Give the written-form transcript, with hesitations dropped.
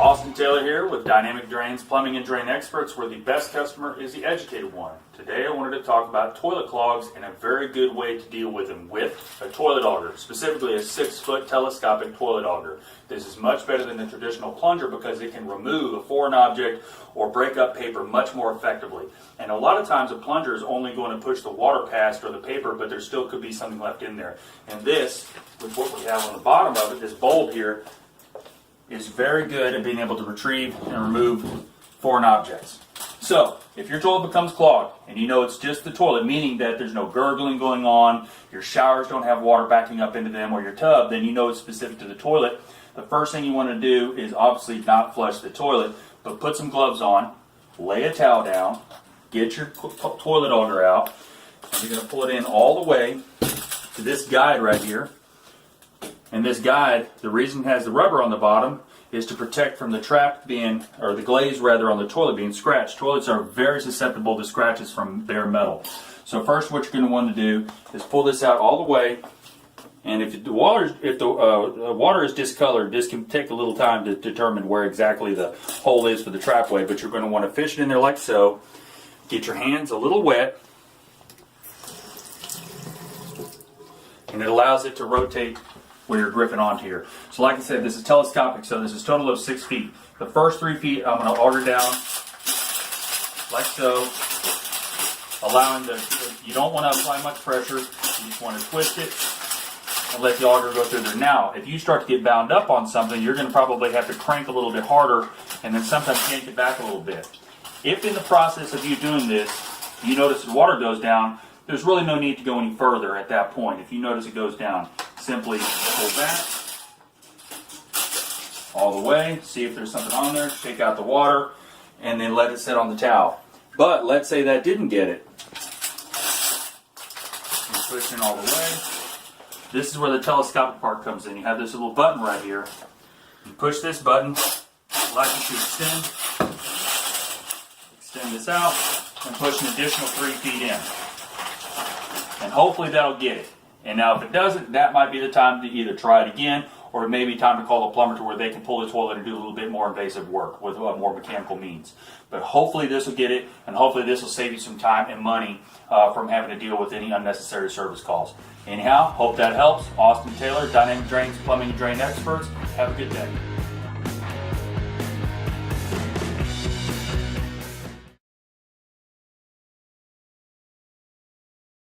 Austin Taylor here with Dynamic Drains, Plumbing and Drain Experts, where the best customer is the educated one. Today I wanted to talk about toilet clogs and a very good way to deal with them with a toilet auger, specifically a 6-foot telescopic toilet auger. This is much better than the traditional plunger because it can remove a foreign object or break up paper much more effectively. And a lot of times a plunger is only going to push the water past or the paper, but there still could be something left in there. And this, with what we have on the bottom of it, this bulb here, is very good at being able to retrieve and remove foreign objects. So, if your toilet becomes clogged, and you know it's just the toilet, meaning that there's no gurgling going on, your showers don't have water backing up into them, or your tub, then you know it's specific to the toilet. The first thing you want to do is obviously not flush the toilet, but put some gloves on, lay a towel down, get your toilet auger out, and you're going to pull it in all the way to this guide right here. And this guide, the reason it has the rubber on the bottom is to protect from the trap being, or the glaze rather, on the toilet being scratched. Toilets are very susceptible to scratches from bare metal. So first what you're going to want to do is pull this out all the way. And if the water is discolored, this can take a little time to determine where exactly the hole is for the trapway. But you're going to want to fish it in there like so. Get your hands a little wet. And it allows it to rotate where you're gripping onto here. So like I said, this is telescopic, so this is a total of 6 feet. The first 3 feet I'm going to auger down like so, allowing you don't want to apply much pressure, you just want to twist it and let the auger go through there. Now, if you start to get bound up on something, you're going to probably have to crank a little bit harder and then sometimes yank it back a little bit. If in the process of you doing this, you notice the water goes down, there's really no need to go any further at that point. If you notice it goes down, simply pull back all the way, see if there's something on there, take out the water, and then let it sit on the towel. But let's say that didn't get it. You push in all the way. This is where the telescopic part comes in. You have this little button right here. You push this button, allows you to extend this out, and push an additional 3 feet in. And hopefully that'll get it. And now if it doesn't, that might be the time to either try it again, or it may be time to call a plumber to where they can pull the toilet and do a little bit more invasive work with more mechanical means. But hopefully this will get it, and hopefully this will save you some time and money from having to deal with any unnecessary service calls. Anyhow, hope that helps. Austin Taylor, Dynamic Drains, Plumbing and Drain Experts. Have a good day.